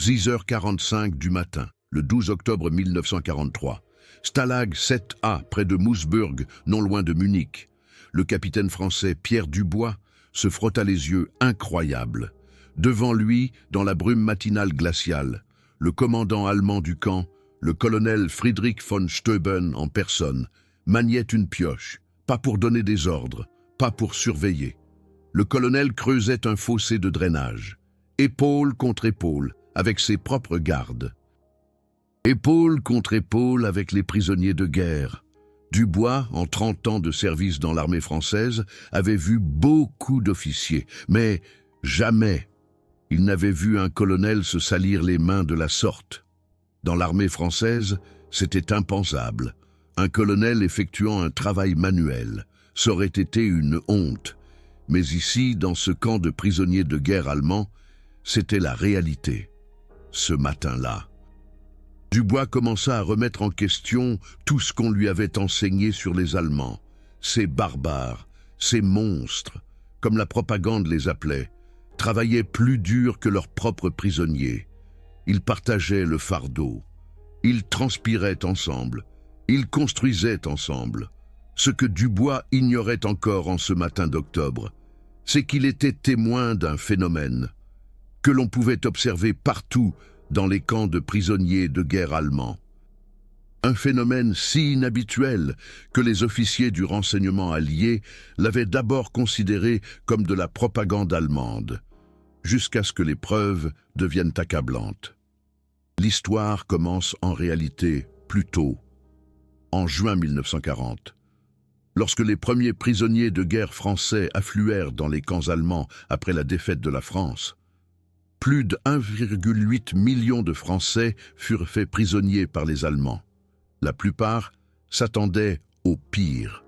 6h45 du matin, le 12 octobre 1943. Stalag 7A, près de Moosburg, non loin de Munich. Le capitaine français Pierre Dubois se frotta les yeux, incroyable. Devant lui, dans la brume matinale glaciale, le commandant allemand du camp, le colonel Friedrich von Steuben en personne, maniait une pioche, pas pour donner des ordres, pas pour surveiller. Le colonel creusait un fossé de drainage, épaule contre épaule, avec ses propres gardes. Épaule contre épaule avec les prisonniers de guerre. Dubois, en 30 ans de service dans l'armée française, avait vu beaucoup d'officiers, mais jamais il n'avait vu un colonel se salir les mains de la sorte. Dans l'armée française, c'était impensable. Un colonel effectuant un travail manuel, ça aurait été une honte. Mais ici, dans ce camp de prisonniers de guerre allemands, c'était la réalité. Ce matin-là, Dubois commença à remettre en question tout ce qu'on lui avait enseigné sur les Allemands. Ces barbares, ces monstres, comme la propagande les appelait, travaillaient plus dur que leurs propres prisonniers. Ils partageaient le fardeau. Ils transpiraient ensemble. Ils construisaient ensemble. Ce que Dubois ignorait encore en ce matin d'octobre, c'est qu'il était témoin d'un phénomène que l'on pouvait observer partout dans les camps de prisonniers de guerre allemands. Un phénomène si inhabituel que les officiers du renseignement allié l'avaient d'abord considéré comme de la propagande allemande, jusqu'à ce que les preuves deviennent accablantes. L'histoire commence en réalité plus tôt, en juin 1940. Lorsque les premiers prisonniers de guerre français affluèrent dans les camps allemands après la défaite de la France, plus de 1,8 million de Français furent faits prisonniers par les Allemands. La plupart s'attendaient au pire.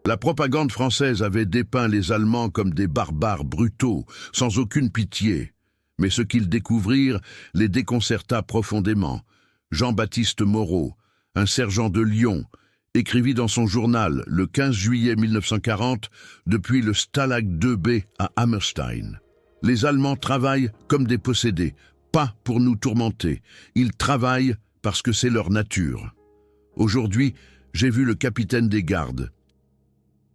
La propagande française avait dépeint les Allemands comme des barbares brutaux, sans aucune pitié. Mais ce qu'ils découvrirent les déconcerta profondément. Jean-Baptiste Moreau, un sergent de Lyon, écrivit dans son journal, le 15 juillet 1940, depuis le Stalag 2B à Hammerstein. « Les Allemands travaillent comme des possédés, pas pour nous tourmenter. Ils travaillent parce que c'est leur nature. Aujourd'hui, j'ai vu le capitaine des gardes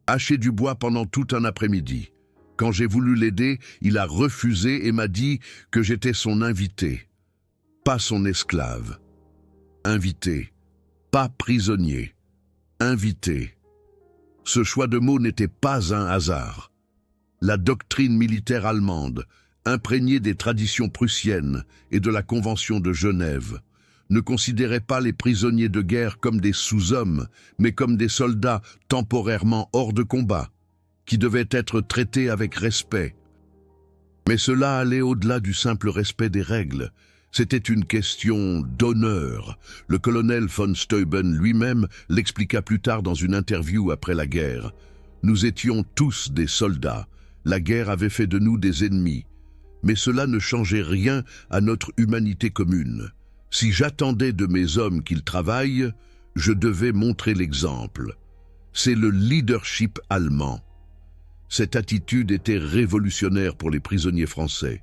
hacher du bois pendant tout un après-midi. Quand j'ai voulu l'aider, il a refusé et m'a dit que j'étais son invité, pas son esclave. Invité, pas prisonnier. Invité. » Ce choix de mots n'était pas un hasard. La doctrine militaire allemande, imprégnée des traditions prussiennes et de la Convention de Genève, ne considérait pas les prisonniers de guerre comme des sous-hommes, mais comme des soldats temporairement hors de combat, qui devaient être traités avec respect. Mais cela allait au-delà du simple respect des règles. C'était une question d'honneur. Le colonel von Steuben lui-même l'expliqua plus tard dans une interview après la guerre. Nous étions tous des soldats. La guerre avait fait de nous des ennemis. Mais cela ne changeait rien à notre humanité commune. Si j'attendais de mes hommes qu'ils travaillent, je devais montrer l'exemple. C'est le leadership allemand. Cette attitude était révolutionnaire pour les prisonniers français.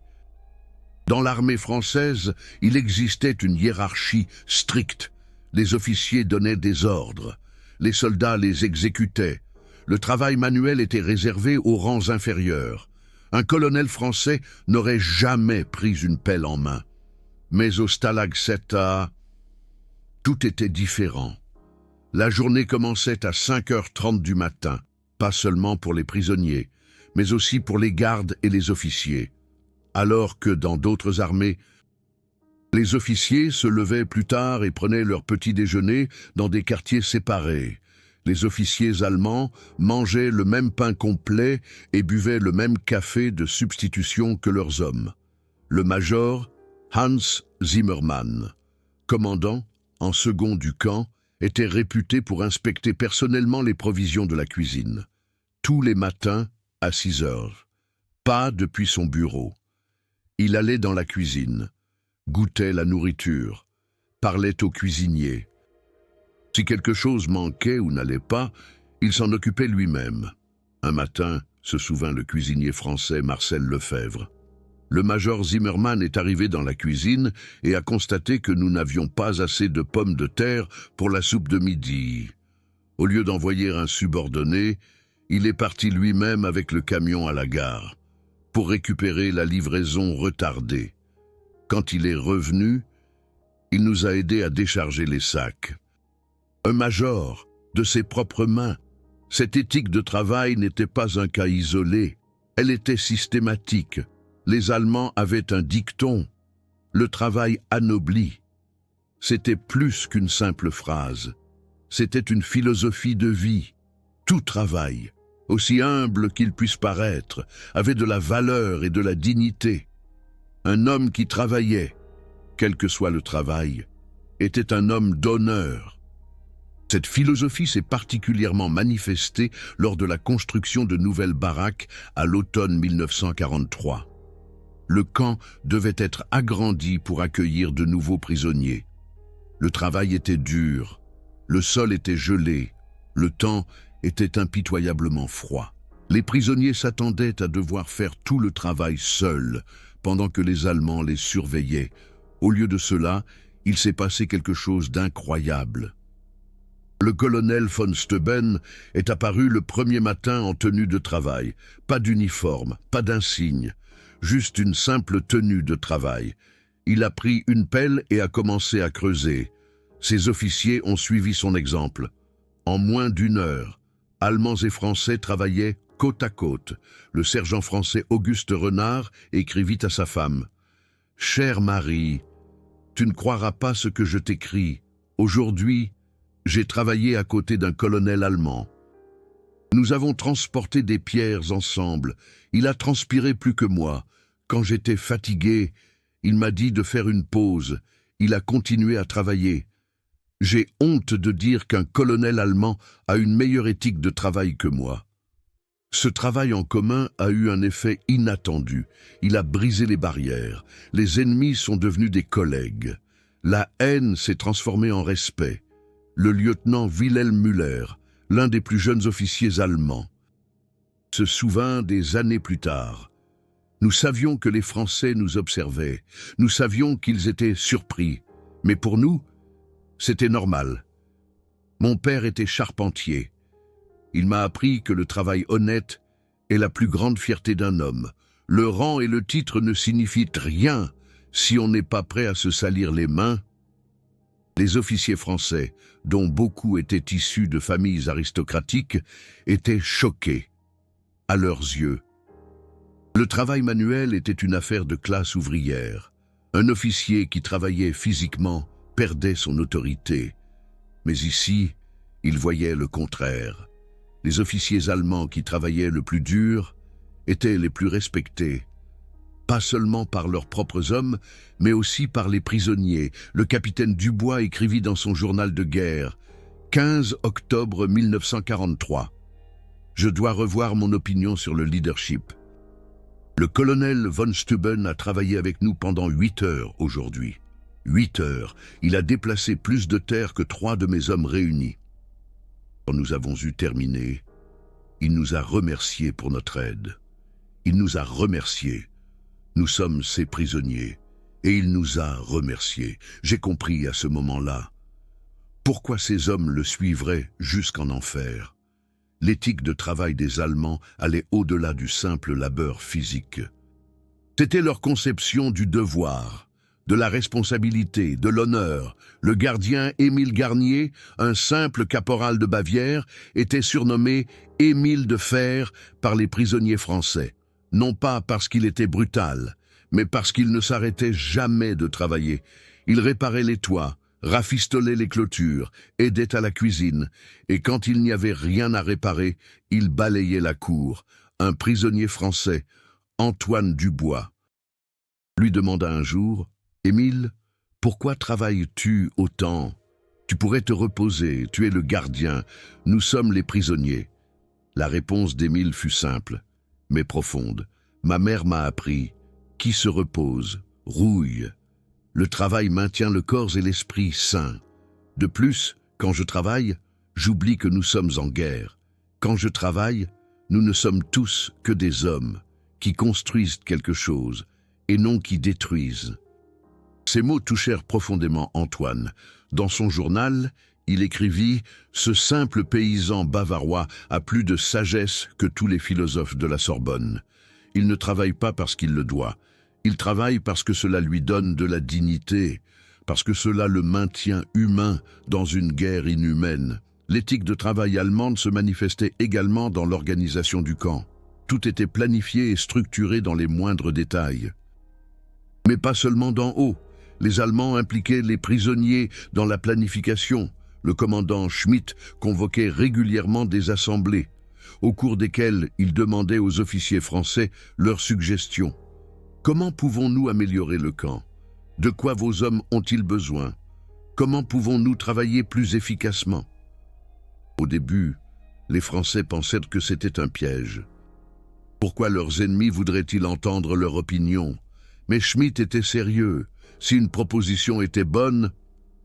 Dans l'armée française, il existait une hiérarchie stricte. Les officiers donnaient des ordres. Les soldats les exécutaient. Le travail manuel était réservé aux rangs inférieurs. Un colonel français n'aurait jamais pris une pelle en main. Mais au Stalag 7A, tout était différent. La journée commençait à 5h30 du matin, pas seulement pour les prisonniers, mais aussi pour les gardes et les officiers. Alors que dans d'autres armées, les officiers se levaient plus tard et prenaient leur petit déjeuner dans des quartiers séparés. Les officiers allemands mangeaient le même pain complet et buvaient le même café de substitution que leurs hommes. Le major, Hans Zimmermann, commandant en second du camp, était réputé pour inspecter personnellement les provisions de la cuisine. Tous les matins à 6 heures, pas depuis son bureau. Il allait dans la cuisine, goûtait la nourriture, parlait au cuisinier. Si quelque chose manquait ou n'allait pas, il s'en occupait lui-même. Un matin, se souvint le cuisinier français Marcel Lefebvre. Le major Zimmermann est arrivé dans la cuisine et a constaté que nous n'avions pas assez de pommes de terre pour la soupe de midi. Au lieu d'envoyer un subordonné, il est parti lui-même avec le camion à la gare pour récupérer la livraison retardée. Quand il est revenu, il nous a aidés à décharger les sacs. Un major, de ses propres mains. Cette éthique de travail n'était pas un cas isolé, elle était systématique. Les Allemands avaient un dicton, le travail anoblit. C'était plus qu'une simple phrase, c'était une philosophie de vie. Tout travail, aussi humble qu'il puisse paraître, avait de la valeur et de la dignité. Un homme qui travaillait, quel que soit le travail, était un homme d'honneur. Cette philosophie s'est particulièrement manifestée lors de la construction de nouvelles baraques à l'automne 1943. Le camp devait être agrandi pour accueillir de nouveaux prisonniers. Le travail était dur, le sol était gelé, le temps était impitoyablement froid. Les prisonniers s'attendaient à devoir faire tout le travail seuls, pendant que les Allemands les surveillaient. Au lieu de cela, il s'est passé quelque chose d'incroyable. Le colonel von Steuben est apparu le premier matin en tenue de travail. Pas d'uniforme, pas d'insigne, juste une simple tenue de travail. Il a pris une pelle et a commencé à creuser. Ses officiers ont suivi son exemple. En moins d'une heure, Allemands et Français travaillaient côte à côte. Le sergent français Auguste Renard écrivit à sa femme « Chère Marie, tu ne croiras pas ce que je t'écris. Aujourd'hui, j'ai travaillé à côté d'un colonel allemand. Nous avons transporté des pierres ensemble. Il a transpiré plus que moi. Quand j'étais fatigué, il m'a dit de faire une pause. Il a continué à travailler. J'ai honte de dire qu'un colonel allemand a une meilleure éthique de travail que moi. Ce travail en commun a eu un effet inattendu. Il a brisé les barrières. Les ennemis sont devenus des collègues. La haine s'est transformée en respect. Le lieutenant Wilhelm Müller, l'un des plus jeunes officiers allemands, se souvint des années plus tard. Nous savions que les Français nous observaient. Nous savions qu'ils étaient surpris. Mais pour nous, c'était normal. Mon père était charpentier. Il m'a appris que le travail honnête est la plus grande fierté d'un homme. Le rang et le titre ne signifient rien si on n'est pas prêt à se salir les mains. Les officiers français, dont beaucoup étaient issus de familles aristocratiques, étaient choqués. À leurs yeux, le travail manuel était une affaire de classe ouvrière. Un officier qui travaillait physiquement perdait son autorité. Mais ici, ils voyaient le contraire. Les officiers allemands qui travaillaient le plus dur étaient les plus respectés. Pas seulement par leurs propres hommes, mais aussi par les prisonniers. Le capitaine Dubois écrivit dans son journal de guerre, 15 octobre 1943. « Je dois revoir mon opinion sur le leadership. Le colonel von Steuben a travaillé avec nous pendant 8 heures aujourd'hui. 8 heures. Il a déplacé plus de terre que 3 de mes hommes réunis. Quand nous avons eu terminé, il nous a remerciés pour notre aide. Il nous a remerciés. Nous sommes ses prisonniers, et il nous a remerciés. J'ai compris à ce moment-là pourquoi ces hommes le suivraient jusqu'en enfer. L'éthique de travail des Allemands allait au-delà du simple labeur physique. C'était leur conception du devoir, de la responsabilité, de l'honneur. Le gardien Émile Garnier, un simple caporal de Bavière, était surnommé Émile de Fer par les prisonniers français. Non pas parce qu'il était brutal, mais parce qu'il ne s'arrêtait jamais de travailler. Il réparait les toits, rafistolait les clôtures, aidait à la cuisine, et quand il n'y avait rien à réparer, il balayait la cour. Un prisonnier français, Antoine Dubois, lui demanda un jour, « Émile, pourquoi travailles-tu autant? Tu pourrais te reposer, tu es le gardien, nous sommes les prisonniers. » La réponse d'Émile fut simple, mais profonde. Ma mère m'a appris, qui se repose, rouille. Le travail maintient le corps et l'esprit sains. De plus, quand je travaille, j'oublie que nous sommes en guerre. Quand je travaille, nous ne sommes tous que des hommes qui construisent quelque chose, et non qui détruisent. Ces mots touchèrent profondément Antoine. Dans son journal, il écrivit « Ce simple paysan bavarois a plus de sagesse que tous les philosophes de la Sorbonne. Il ne travaille pas parce qu'il le doit. Il travaille parce que cela lui donne de la dignité, parce que cela le maintient humain dans une guerre inhumaine. » L'éthique de travail allemande se manifestait également dans l'organisation du camp. Tout était planifié et structuré dans les moindres détails. Mais pas seulement d'en haut. Les Allemands impliquaient les prisonniers dans la planification. Le commandant Schmidt convoquait régulièrement des assemblées, au cours desquelles il demandait aux officiers français leurs suggestions. Comment pouvons-nous améliorer le camp? De quoi vos hommes ont-ils besoin? Comment pouvons-nous travailler plus efficacement? Au début, les Français pensaient que c'était un piège. Pourquoi leurs ennemis voudraient-ils entendre leur opinion? Mais Schmidt était sérieux. Si une proposition était bonne,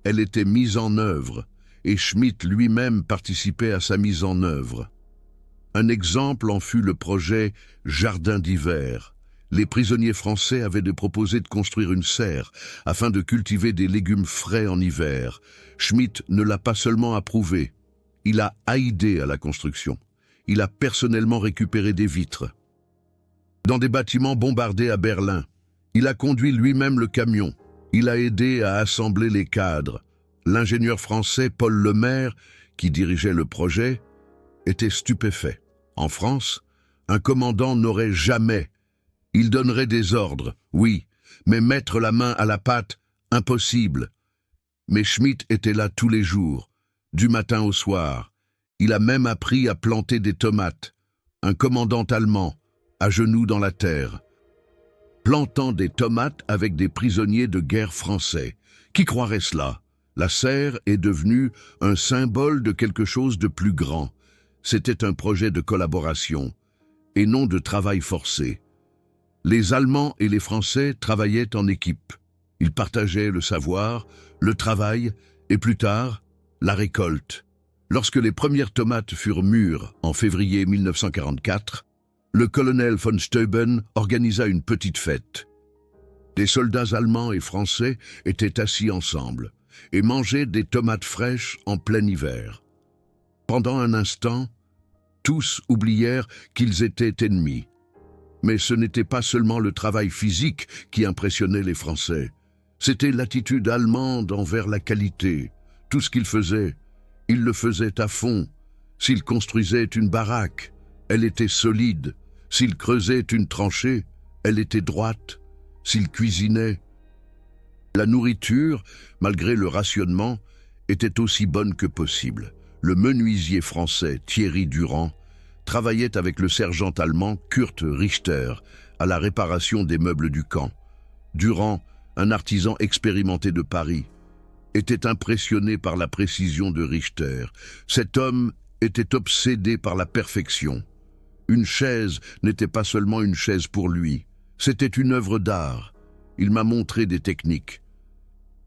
elle était mise en œuvre, et Schmidt lui-même participait à sa mise en œuvre. Un exemple en fut le projet Jardin d'hiver. Les prisonniers français avaient proposé de construire une serre afin de cultiver des légumes frais en hiver. Schmidt ne l'a pas seulement approuvé, il a aidé à la construction. Il a personnellement récupéré des vitres. Dans des bâtiments bombardés à Berlin, il a conduit lui-même le camion. Il a aidé à assembler les cadres. L'ingénieur français Paul Lemaire, qui dirigeait le projet, était stupéfait. En France, un commandant n'aurait jamais. Il donnerait des ordres, oui, mais mettre la main à la pâte, impossible. Mais Schmidt était là tous les jours, du matin au soir. Il a même appris à planter des tomates. Un commandant allemand, à genoux dans la terre, plantant des tomates avec des prisonniers de guerre français. Qui croirait cela? La serre est devenue un symbole de quelque chose de plus grand. C'était un projet de collaboration, et non de travail forcé. Les Allemands et les Français travaillaient en équipe. Ils partageaient le savoir, le travail, et plus tard, la récolte. Lorsque les premières tomates furent mûres en février 1944, le colonel von Steuben organisa une petite fête. Des soldats allemands et français étaient assis ensemble et mangeaient des tomates fraîches en plein hiver. Pendant un instant, tous oublièrent qu'ils étaient ennemis. Mais ce n'était pas seulement le travail physique qui impressionnait les Français. C'était l'attitude allemande envers la qualité. Tout ce qu'ils faisaient, ils le faisaient à fond. S'ils construisaient une baraque, elle était solide. S'ils creusaient une tranchée, elle était droite. S'ils cuisinaient, la nourriture, malgré le rationnement, était aussi bonne que possible. Le menuisier français Thierry Durand travaillait avec le sergent allemand Kurt Richter à la réparation des meubles du camp. Durand, un artisan expérimenté de Paris, était impressionné par la précision de Richter. Cet homme était obsédé par la perfection. Une chaise n'était pas seulement une chaise pour lui, c'était une œuvre d'art. Il m'a montré des techniques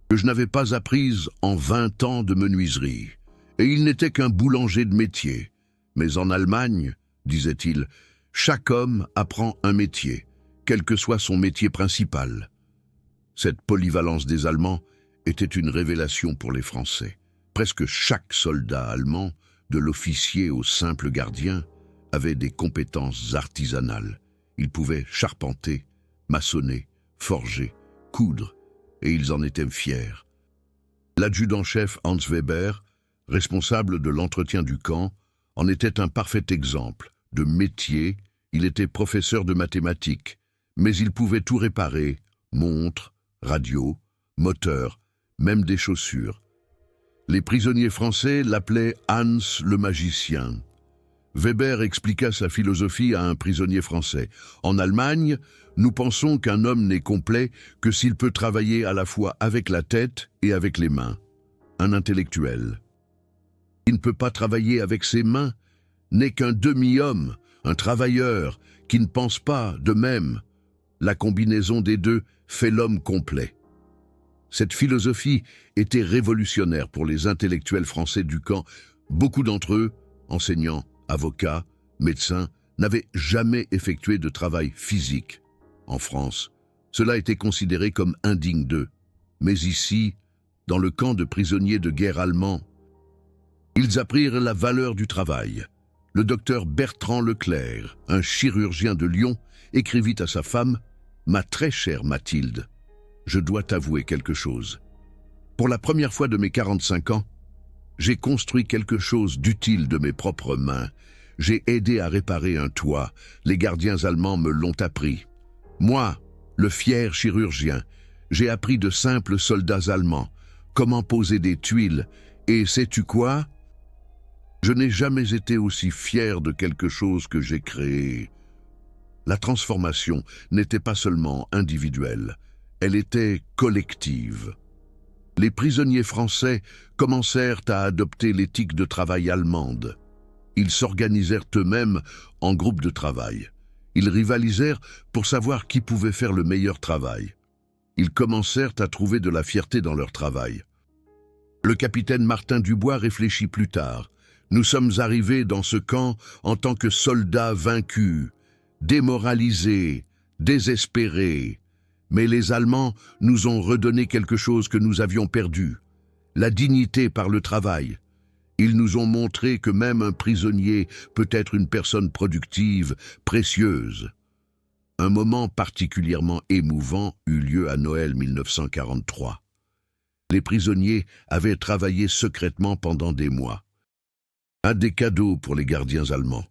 que je n'avais pas apprises en 20 ans de menuiserie. Et il n'était qu'un boulanger de métier. Mais en Allemagne, disait-il, chaque homme apprend un métier, quel que soit son métier principal. Cette polyvalence des Allemands était une révélation pour les Français. Presque chaque soldat allemand, de l'officier au simple gardien, avait des compétences artisanales. Ils pouvaient charpenter, maçonner, forger, coudre, et ils en étaient fiers. L'adjudant-chef Hans Weber, responsable de l'entretien du camp, en était un parfait exemple. De métier, il était professeur de mathématiques, mais il pouvait tout réparer, montres, radio, moteurs, même des chaussures. Les prisonniers français l'appelaient Hans le magicien. Weber expliqua sa philosophie à un prisonnier français. En Allemagne, nous pensons qu'un homme n'est complet que s'il peut travailler à la fois avec la tête et avec les mains. Un intellectuel. Il ne peut pas travailler avec ses mains, n'est qu'un demi-homme, un travailleur qui ne pense pas de même. La combinaison des deux fait l'homme complet. Cette philosophie était révolutionnaire pour les intellectuels français du camp. Beaucoup d'entre eux, enseignants, avocats, médecins, n'avaient jamais effectué de travail physique. En France, Cela était considéré comme indigne d'eux. Mais ici, dans le camp de prisonniers de guerre allemands, ils apprirent la valeur du travail. Le docteur Bertrand Leclerc, un chirurgien de Lyon, écrivit à sa femme « Ma très chère Mathilde, je dois t'avouer quelque chose. Pour la première fois de mes 45 ans, j'ai construit quelque chose d'utile de mes propres mains. J'ai aidé à réparer un toit. Les gardiens allemands me l'ont appris. Moi, le fier chirurgien, j'ai appris de simples soldats allemands comment poser des tuiles. Et sais-tu quoi ? Je n'ai jamais été aussi fier de quelque chose que j'ai créé. La transformation n'était pas seulement individuelle, elle était collective. Les prisonniers français commencèrent à adopter l'éthique de travail allemande. Ils s'organisèrent eux-mêmes en groupes de travail. Ils rivalisèrent pour savoir qui pouvait faire le meilleur travail. Ils commencèrent à trouver de la fierté dans leur travail. Le capitaine Martin Dubois réfléchit plus tard. Nous sommes arrivés dans ce camp en tant que soldats vaincus, démoralisés, désespérés. Mais les Allemands nous ont redonné quelque chose que nous avions perdu, la dignité par le travail. Ils nous ont montré que même un prisonnier peut être une personne productive, précieuse. Un moment particulièrement émouvant eut lieu à Noël 1943. Les prisonniers avaient travaillé secrètement pendant des mois. Un des cadeaux pour les gardiens allemands.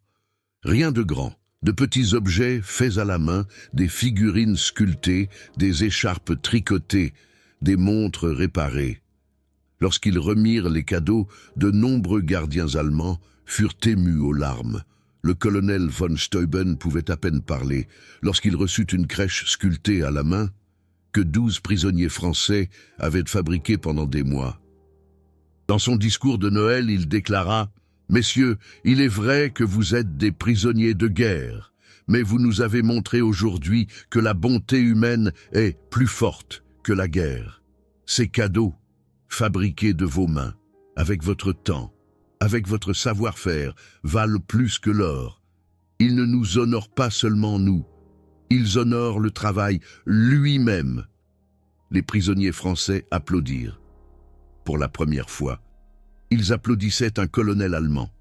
Rien de grand, de petits objets faits à la main, des figurines sculptées, des écharpes tricotées, des montres réparées. Lorsqu'ils remirent les cadeaux, de nombreux gardiens allemands furent émus aux larmes. Le colonel von Steuben pouvait à peine parler lorsqu'il reçut une crèche sculptée à la main que 12 prisonniers français avaient fabriquée pendant des mois. Dans son discours de Noël, il déclara « Messieurs, il est vrai que vous êtes des prisonniers de guerre, mais vous nous avez montré aujourd'hui que la bonté humaine est plus forte que la guerre. Ces cadeaux, fabriqués de vos mains, avec votre temps, avec votre savoir-faire, valent plus que l'or. Ils ne nous honorent pas seulement nous, ils honorent le travail lui-même. » Les prisonniers français applaudirent. Pour la première fois, ils applaudissaient un colonel allemand.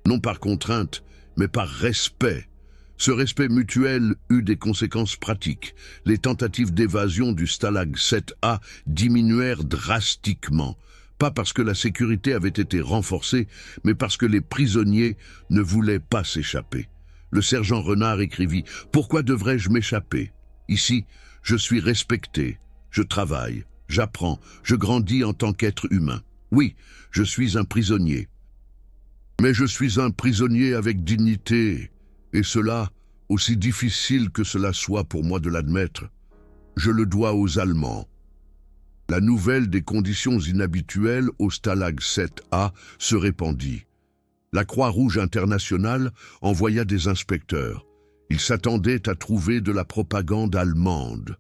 Non par contrainte, mais par respect. Ce respect mutuel eut des conséquences pratiques. Les tentatives d'évasion du Stalag 7A diminuèrent drastiquement. Pas parce que la sécurité avait été renforcée, mais parce que les prisonniers ne voulaient pas s'échapper. Le sergent Renard écrivit « Pourquoi devrais-je m'échapper ? Ici, je suis respecté, je travaille, j'apprends, je grandis en tant qu'être humain. Oui, je suis un prisonnier. Mais je suis un prisonnier avec dignité, et cela, aussi difficile que cela soit pour moi de l'admettre, je le dois aux Allemands. » La nouvelle des conditions inhabituelles au Stalag 7A se répandit. La Croix-Rouge internationale envoya des inspecteurs. Ils s'attendaient à trouver de la propagande allemande.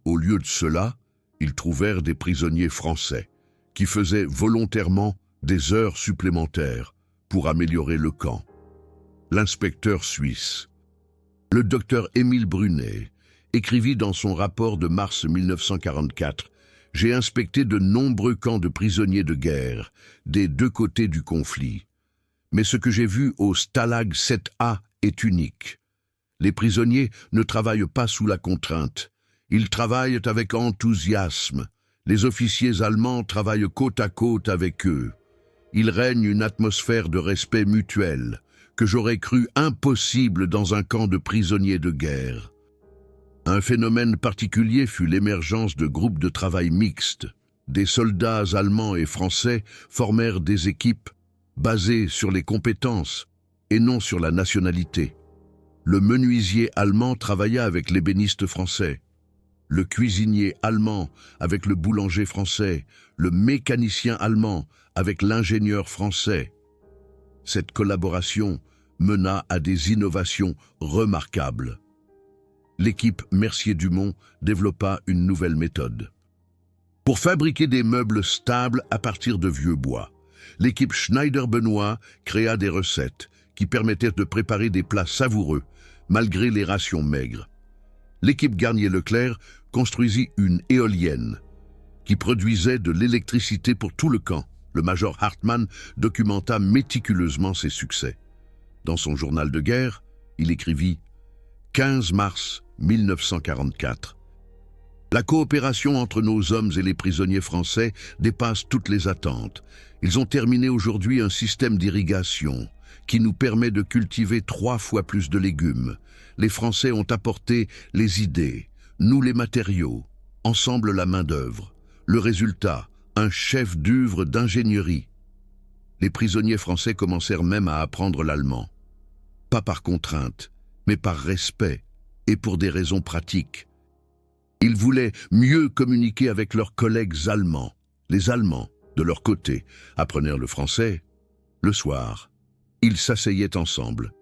Au lieu de cela, ils trouvèrent des prisonniers français qui faisaient volontairement des heures supplémentaires pour améliorer le camp. L'inspecteur suisse, le docteur Émile Brunet, écrivit dans son rapport de mars 1944 « J'ai inspecté de nombreux camps de prisonniers de guerre des deux côtés du conflit. Mais ce que j'ai vu au Stalag 7A est unique. Les prisonniers ne travaillent pas sous la contrainte. Ils travaillent avec enthousiasme. Les officiers allemands travaillent côte à côte avec eux. Il règne une atmosphère de respect mutuel que j'aurais cru impossible dans un camp de prisonniers de guerre. Un phénomène particulier fut l'émergence de groupes de travail mixtes. Des soldats allemands et français formèrent des équipes basées sur les compétences et non sur la nationalité. Le menuisier allemand travailla avec l'ébéniste français, le cuisinier allemand avec le boulanger français, le mécanicien allemand avec l'ingénieur français. Cette collaboration mena à des innovations remarquables. L'équipe Mercier-Dumont développa une nouvelle méthode. Pour fabriquer des meubles stables à partir de vieux bois, l'équipe Schneider-Benoît créa des recettes qui permettaient de préparer des plats savoureux malgré les rations maigres. l'équipe Garnier-Leclerc construisit une éolienne qui produisait de l'électricité pour tout le camp. Le major Hartmann documenta méticuleusement ses succès. Dans son journal de guerre, il écrivit « 15 mars 1944 ». La coopération entre nos hommes et les prisonniers français dépasse toutes les attentes. Ils ont terminé aujourd'hui un système d'irrigation qui nous permet de cultiver 3 fois plus de légumes. Les Français ont apporté les idées, nous les matériaux, ensemble la main-d'œuvre. Le résultat, un chef d'œuvre d'ingénierie. Les prisonniers français commencèrent même à apprendre l'allemand. Pas par contrainte, mais par respect et pour des raisons pratiques. Ils voulaient mieux communiquer avec leurs collègues allemands. Les Allemands, de leur côté, apprenèrent le français. Le soir, ils s'asseyaient ensemble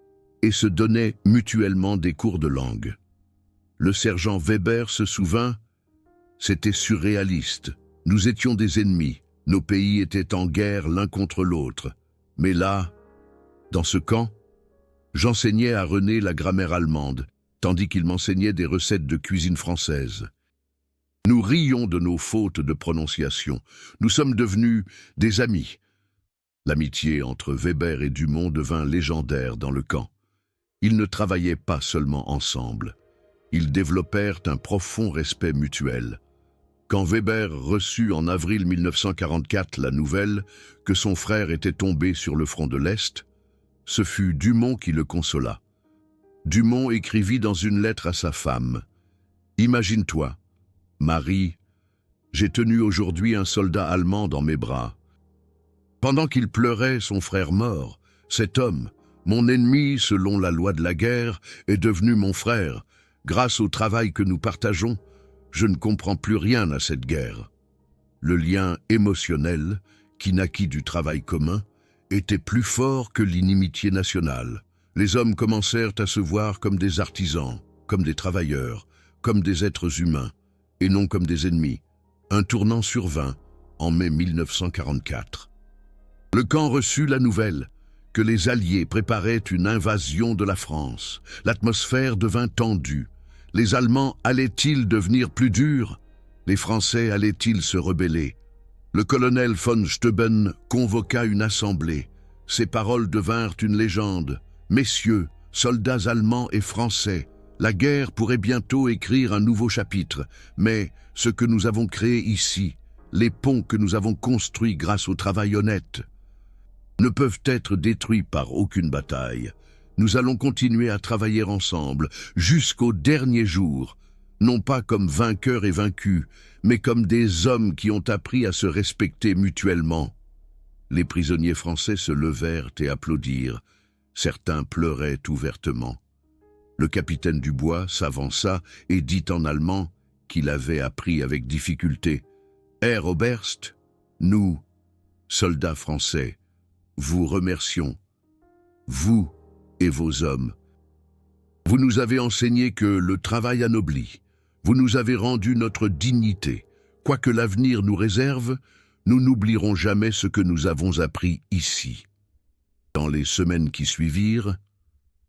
et se donnaient mutuellement des cours de langue. Le sergent Weber se souvint, c'était surréaliste. Nous étions des ennemis, nos pays étaient en guerre l'un contre l'autre. Mais là, dans ce camp, j'enseignais à René la grammaire allemande, tandis qu'il m'enseignait des recettes de cuisine française. Nous rions de nos fautes de prononciation. Nous sommes devenus des amis. L'amitié entre Weber et Dumont devint légendaire dans le camp. Ils ne travaillaient pas seulement ensemble. Ils développèrent un profond respect mutuel. Quand Weber reçut en avril 1944 la nouvelle que son frère était tombé sur le front de l'Est, ce fut Dumont qui le consola. Dumont écrivit dans une lettre à sa femme « Imagine-toi, Marie, j'ai tenu aujourd'hui un soldat allemand dans mes bras. Pendant qu'il pleurait son frère mort, cet homme, mon ennemi selon la loi de la guerre, est devenu mon frère. Grâce au travail que nous partageons, je ne comprends plus rien à cette guerre. » Le lien émotionnel, qui naquit du travail commun, était plus fort que l'inimitié nationale. Les hommes commencèrent à se voir comme des artisans, comme des travailleurs, comme des êtres humains, et non comme des ennemis. Un tournant survint en mai 1944. Le camp reçut la nouvelle que les Alliés préparaient une invasion de la France. L'atmosphère devint tendue. Les Allemands allaient-ils devenir plus durs? Les Français allaient-ils se rebeller? Le colonel von Steuben convoqua une assemblée. Ses paroles devinrent une légende. « Messieurs, soldats allemands et français, la guerre pourrait bientôt écrire un nouveau chapitre, mais ce que nous avons créé ici, les ponts que nous avons construits grâce au travail honnête, ne peuvent être détruits par aucune bataille. Nous allons continuer à travailler ensemble jusqu'au dernier jour, non pas comme vainqueurs et vaincus, mais comme des hommes qui ont appris à se respecter mutuellement. » Les prisonniers français se levèrent et applaudirent. Certains pleuraient ouvertement. Le capitaine Dubois s'avança et dit en allemand, qu'il avait appris avec difficulté, « Herr Oberst, nous, soldats français, vous remercions, vous et vos hommes. Vous nous avez enseigné que le travail anoblit. Vous nous avez rendu notre dignité. Quoi que l'avenir nous réserve, nous n'oublierons jamais ce que nous avons appris ici. » Dans les semaines qui suivirent,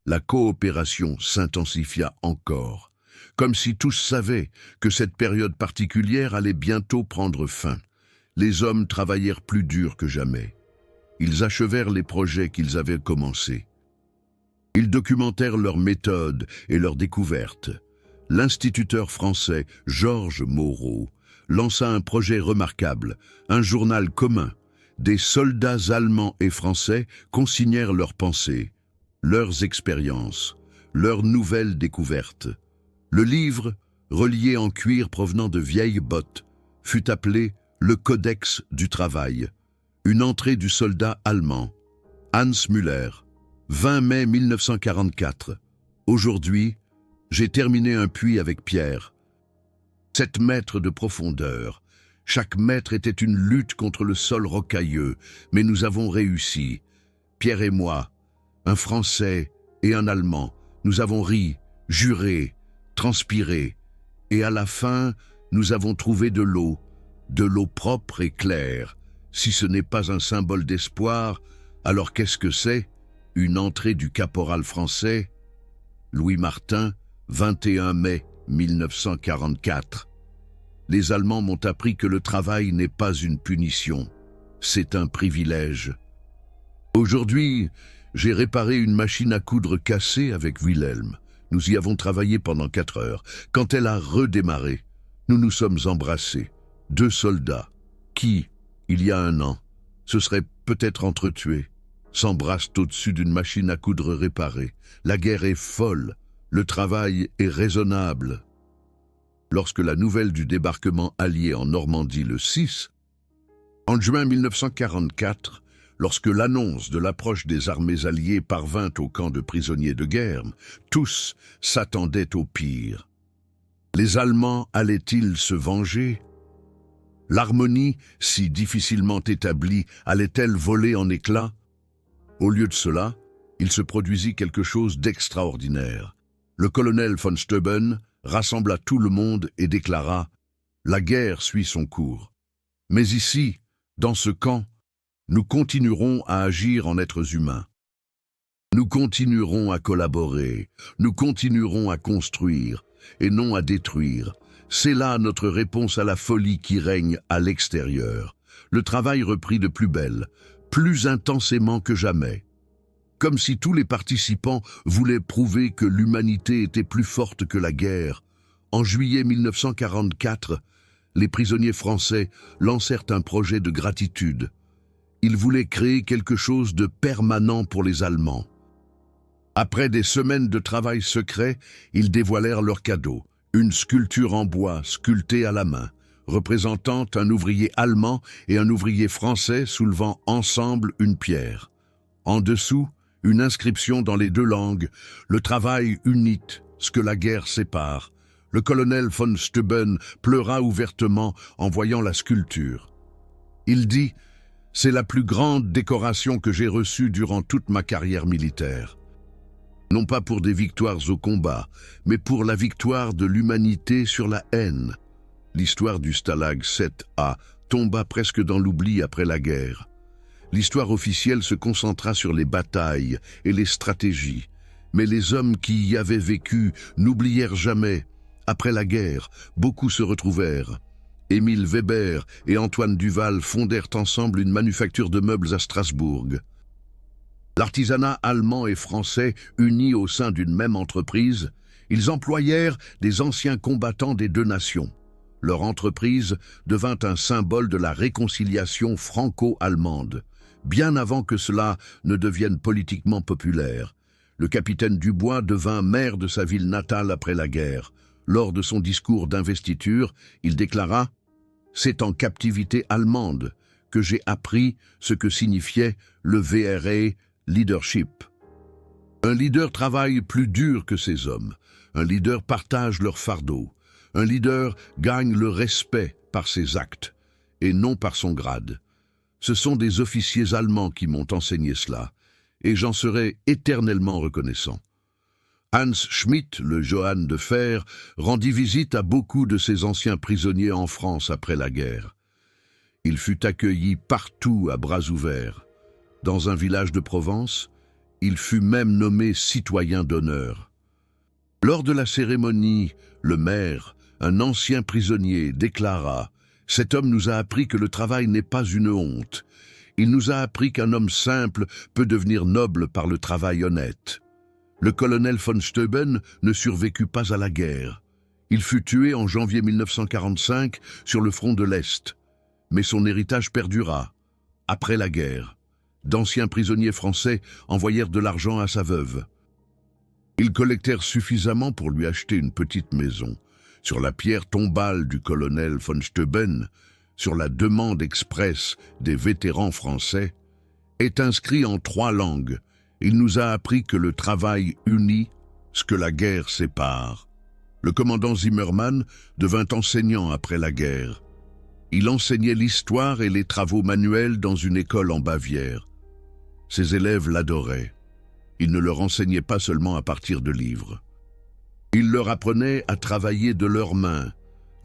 la coopération s'intensifia encore, comme si tous savaient que cette période particulière allait bientôt prendre fin. Les hommes travaillèrent plus dur que jamais. Ils achevèrent les projets qu'ils avaient commencés. Ils documentèrent leurs méthodes et leurs découvertes. L'instituteur français Georges Moreau lança un projet remarquable, un journal commun. Des soldats allemands et français consignèrent leurs pensées, leurs expériences, leurs nouvelles découvertes. Le livre, relié en cuir provenant de vieilles bottes, fut appelé le Codex du travail, une entrée du soldat allemand, Hans Müller, 20 mai 1944. Aujourd'hui, j'ai terminé un puits avec Pierre. 7 mètres de profondeur. Chaque mètre était une lutte contre le sol rocailleux, mais nous avons réussi. Pierre et moi, un Français et un Allemand, nous avons ri, juré, transpiré, et à la fin, nous avons trouvé de l'eau propre et claire. Si ce n'est pas un symbole d'espoir, alors qu'est-ce que c'est? Une entrée du caporal français? Louis Martin, 21 mai 1944. Les Allemands m'ont appris que le travail n'est pas une punition, c'est un privilège. Aujourd'hui, j'ai réparé une machine à coudre cassée avec Wilhelm. Nous y avons travaillé pendant 4 heures. Quand elle a redémarré, nous nous sommes embrassés. 2 soldats, qui, il y a 1 an, se seraient peut-être entretués, s'embrassent au-dessus d'une machine à coudre réparée. La guerre est folle, le travail est raisonnable. Lorsque la nouvelle du débarquement allié en Normandie le 6, en juin 1944, lorsque l'annonce de l'approche des armées alliées parvint au camp de prisonniers de guerre, tous s'attendaient au pire. Les Allemands allaient-ils se venger? L'harmonie, si difficilement établie, allait-elle voler en éclats? Au lieu de cela, il se produisit quelque chose d'extraordinaire. Le colonel von Steuben rassembla tout le monde et déclara « La guerre suit son cours. Mais ici, dans ce camp, nous continuerons à agir en êtres humains. Nous continuerons à collaborer, nous continuerons à construire, et non à détruire. C'est là notre réponse à la folie qui règne à l'extérieur. » Le travail reprit de plus belle, plus intensément que jamais. Comme si tous les participants voulaient prouver que l'humanité était plus forte que la guerre. En juillet 1944, les prisonniers français lancèrent un projet de gratitude. Ils voulaient créer quelque chose de permanent pour les Allemands. Après des semaines de travail secret, ils dévoilèrent leur cadeau, une sculpture en bois sculptée à la main, représentant un ouvrier allemand et un ouvrier français soulevant ensemble une pierre. En dessous, une inscription dans les 2 langues, « Le travail unit ce que la guerre sépare ». Le colonel von Steuben pleura ouvertement en voyant la sculpture. Il dit « C'est la plus grande décoration que j'ai reçue durant toute ma carrière militaire. Non pas pour des victoires au combat, mais pour la victoire de l'humanité sur la haine. » L'histoire du Stalag 7A tomba presque dans l'oubli après la guerre. L'histoire officielle se concentra sur les batailles et les stratégies, mais les hommes qui y avaient vécu n'oublièrent jamais. Après la guerre, beaucoup se retrouvèrent. Émile Weber et Antoine Duval fondèrent ensemble une manufacture de meubles à Strasbourg. L'artisanat allemand et français, unis au sein d'une même entreprise, ils employèrent des anciens combattants des 2 nations. Leur entreprise devint un symbole de la réconciliation franco-allemande, bien avant que cela ne devienne politiquement populaire. Le capitaine Dubois devint maire de sa ville natale après la guerre. Lors de son discours d'investiture, il déclara « C'est en captivité allemande que j'ai appris ce que signifiait le VRE leadership. Un leader travaille plus dur que ses hommes. Un leader partage leur fardeau. Un leader gagne le respect par ses actes et non par son grade. Ce sont des officiers allemands qui m'ont enseigné cela, et j'en serai éternellement reconnaissant. » Hans Schmidt, le Johann de Fer, rendit visite à beaucoup de ses anciens prisonniers en France après la guerre. Il fut accueilli partout à bras ouverts. Dans un village de Provence, il fut même nommé citoyen d'honneur. Lors de la cérémonie, le maire, un ancien prisonnier, déclara « Cet homme nous a appris que le travail n'est pas une honte. Il nous a appris qu'un homme simple peut devenir noble par le travail honnête. » Le colonel von Steuben ne survécut pas à la guerre. Il fut tué en janvier 1945 sur le front de l'Est. Mais son héritage perdura. Après la guerre, d'anciens prisonniers français envoyèrent de l'argent à sa veuve. Ils collectèrent suffisamment pour lui acheter une petite maison. Sur la pierre tombale du colonel von Steuben, sur la demande expresse des vétérans français, est inscrit en 3 langues. Il nous a appris que le travail unit ce que la guerre sépare. Le commandant Zimmermann devint enseignant après la guerre. Il enseignait l'histoire et les travaux manuels dans une école en Bavière. Ses élèves l'adoraient. Il ne leur enseignait pas seulement à partir de livres. Il leur apprenait à travailler de leurs mains.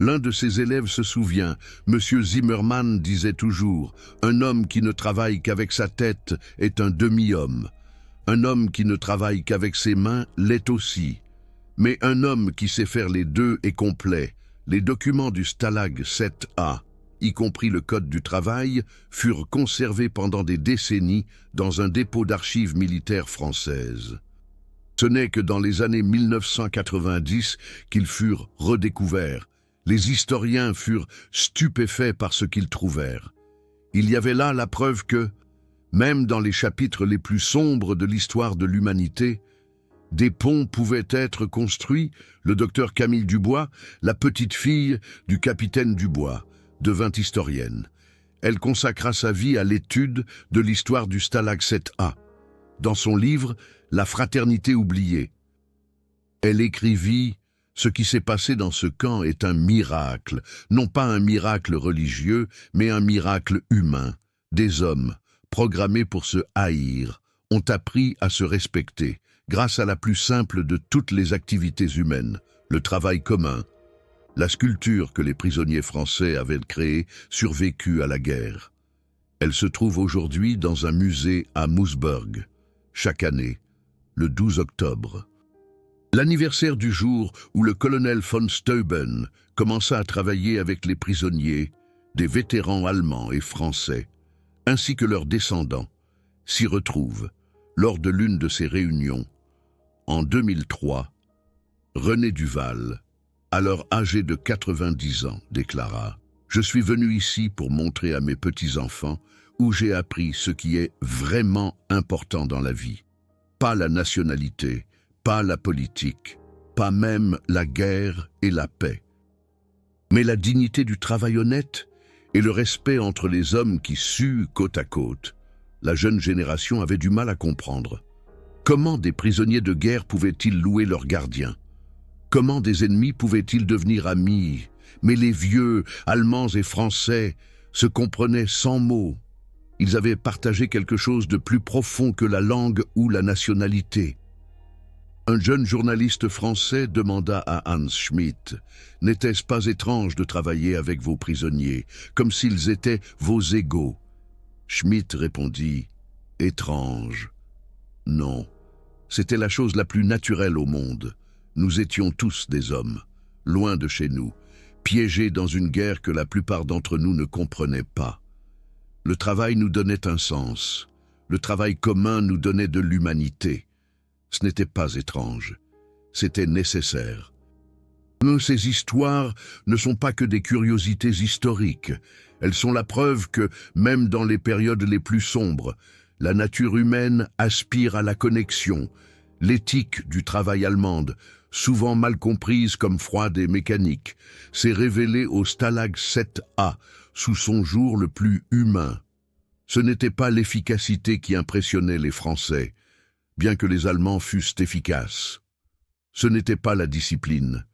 L'un de ses élèves se souvient, M. Zimmermann disait toujours « Un homme qui ne travaille qu'avec sa tête est un demi-homme. Un homme qui ne travaille qu'avec ses mains l'est aussi. Mais un homme qui sait faire les deux est complet. Les documents du Stalag 7A, y compris le Code du travail, furent conservés pendant des décennies dans un dépôt d'archives militaires françaises. Ce n'est que dans les années 1990 qu'ils furent redécouverts. Les historiens furent stupéfaits par ce qu'ils trouvèrent. Il y avait là la preuve que, même dans les chapitres les plus sombres de l'histoire de l'humanité, des ponts pouvaient être construits. Le docteur Camille Dubois, la petite fille du capitaine Dubois, devint historienne. Elle consacra sa vie à l'étude de l'histoire du Stalag 7A. Dans son livre « La fraternité oubliée », elle écrivit « Ce qui s'est passé dans ce camp est un miracle, non pas un miracle religieux, mais un miracle humain. Des hommes, programmés pour se haïr, ont appris à se respecter, grâce à la plus simple de toutes les activités humaines, le travail commun. La sculpture que les prisonniers français avaient créée survécut à la guerre. Elle se trouve aujourd'hui dans un musée à Moosburg, chaque année, le 12 octobre. L'anniversaire du jour où le colonel von Steuben commença à travailler avec les prisonniers, des vétérans allemands et français, ainsi que leurs descendants, s'y retrouve lors de l'une de ces réunions. En 2003, René Duval, alors âgé de 90 ans, déclara « Je suis venu ici pour montrer à mes petits-enfants où j'ai appris ce qui est vraiment important dans la vie. Pas la nationalité, pas la politique, pas même la guerre et la paix. Mais la dignité du travail honnête et le respect entre les hommes qui suent côte à côte. » La jeune génération avait du mal à comprendre. Comment des prisonniers de guerre pouvaient-ils louer leurs gardiens? Comment des ennemis pouvaient-ils devenir amis? Mais les vieux, Allemands et Français, se comprenaient sans mots. Ils avaient partagé quelque chose de plus profond que la langue ou la nationalité. Un jeune journaliste français demanda à Hans Schmidt « N'était-ce pas étrange de travailler avec vos prisonniers, comme s'ils étaient vos égaux ?» Schmidt répondit « Étrange. Non, c'était la chose la plus naturelle au monde. Nous étions tous des hommes, loin de chez nous, piégés dans une guerre que la plupart d'entre nous ne comprenaient pas. Le travail nous donnait un sens. Le travail commun nous donnait de l'humanité. Ce n'était pas étrange. C'était nécessaire. Ces histoires ne sont pas que des curiosités historiques. Elles sont la preuve que, même dans les périodes les plus sombres, la nature humaine aspire à la connexion. L'éthique du travail allemande, souvent mal comprise comme froide et mécanique, s'est révélée au Stalag 7A, sous son jour le plus humain. Ce n'était pas l'efficacité qui impressionnait les Français, bien que les Allemands fussent efficaces. Ce n'était pas la discipline.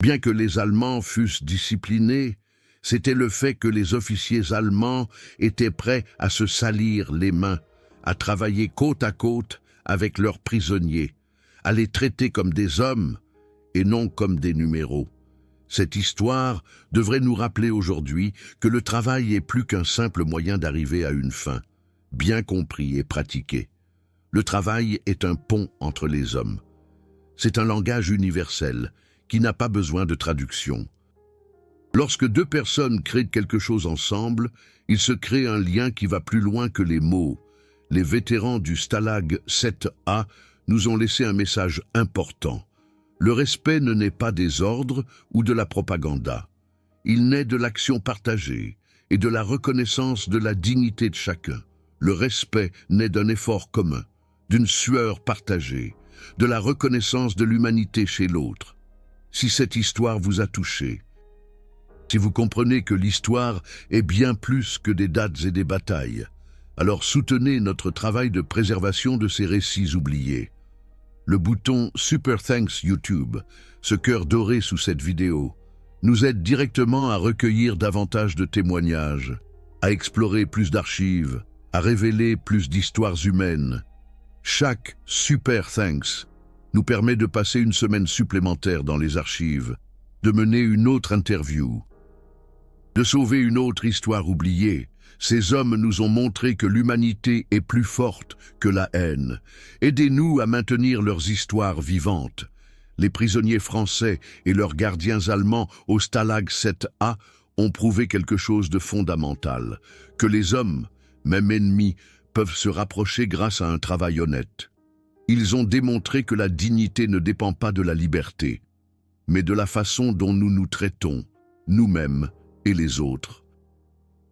Bien que les Allemands fussent disciplinés, c'était le fait que les officiers allemands étaient prêts à se salir les mains, à travailler côte à côte avec leurs prisonniers, à les traiter comme des hommes et non comme des numéros. Cette histoire devrait nous rappeler aujourd'hui que le travail est plus qu'un simple moyen d'arriver à une fin, bien compris et pratiqué. Le travail est un pont entre les hommes. C'est un langage universel qui n'a pas besoin de traduction. Lorsque deux personnes créent quelque chose ensemble, il se crée un lien qui va plus loin que les mots. Les vétérans du Stalag 7A nous ont laissé un message important. Le respect ne naît pas des ordres ou de la propaganda. Il naît de l'action partagée et de la reconnaissance de la dignité de chacun. Le respect naît d'un effort commun, d'une sueur partagée, de la reconnaissance de l'humanité chez l'autre. Si cette histoire vous a touché, si vous comprenez que l'histoire est bien plus que des dates et des batailles, alors soutenez notre travail de préservation de ces récits oubliés. Le bouton Super Thanks YouTube, ce cœur doré sous cette vidéo, nous aide directement à recueillir davantage de témoignages, à explorer plus d'archives, à révéler plus d'histoires humaines. Chaque Super Thanks nous permet de passer une semaine supplémentaire dans les archives, de mener une autre interview, de sauver une autre histoire oubliée. Ces hommes nous ont montré que l'humanité est plus forte que la haine. Aidez-nous à maintenir leurs histoires vivantes. Les prisonniers français et leurs gardiens allemands au Stalag 7A ont prouvé quelque chose de fondamental, que les hommes, même ennemis, peuvent se rapprocher grâce à un travail honnête. Ils ont démontré que la dignité ne dépend pas de la liberté, mais de la façon dont nous nous traitons, nous-mêmes et les autres.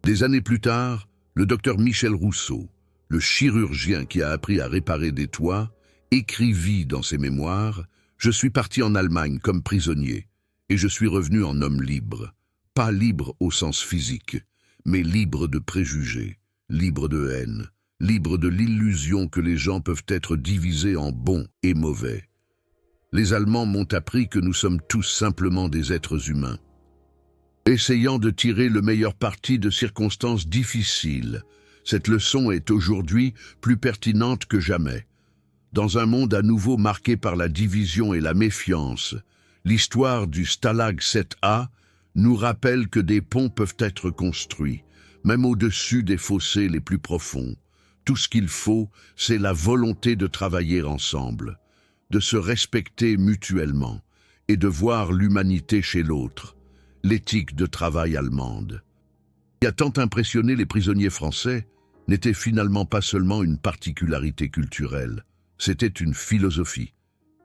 Des années plus tard, le docteur Michel Rousseau, le chirurgien qui a appris à réparer des toits, écrivit dans ses mémoires « Je suis parti en Allemagne comme prisonnier, et je suis revenu en homme libre. Pas libre au sens physique, mais libre de préjugés, libre de haine, libre de l'illusion que les gens peuvent être divisés en bons et mauvais. Les Allemands m'ont appris que nous sommes tous simplement des êtres humains. Essayant de tirer le meilleur parti de circonstances difficiles, cette leçon est aujourd'hui plus pertinente que jamais. Dans un monde à nouveau marqué par la division et la méfiance, l'histoire du Stalag 7A nous rappelle que des ponts peuvent être construits, même au-dessus des fossés les plus profonds. Tout ce qu'il faut, c'est la volonté de travailler ensemble, de se respecter mutuellement et de voir l'humanité chez l'autre, l'éthique de travail allemande. Ce qui a tant impressionné les prisonniers français n'était finalement pas seulement une particularité culturelle, c'était une philosophie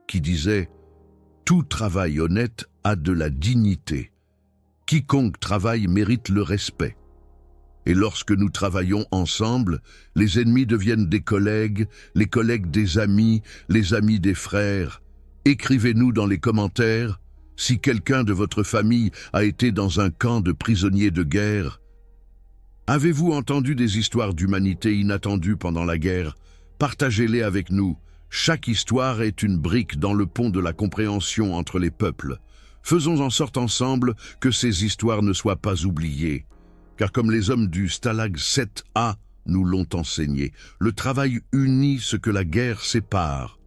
qui disait « Tout travail honnête a de la dignité. Quiconque travaille mérite le respect. » Et lorsque nous travaillons ensemble, les ennemis deviennent des collègues, les collègues des amis, les amis des frères. Écrivez-nous dans les commentaires si quelqu'un de votre famille a été dans un camp de prisonniers de guerre. Avez-vous entendu des histoires d'humanité inattendues pendant la guerre? Partagez-les avec nous. Chaque histoire est une brique dans le pont de la compréhension entre les peuples. Faisons en sorte ensemble que ces histoires ne soient pas oubliées. Car comme les hommes du Stalag 7A nous l'ont enseigné, le travail unit ce que la guerre sépare.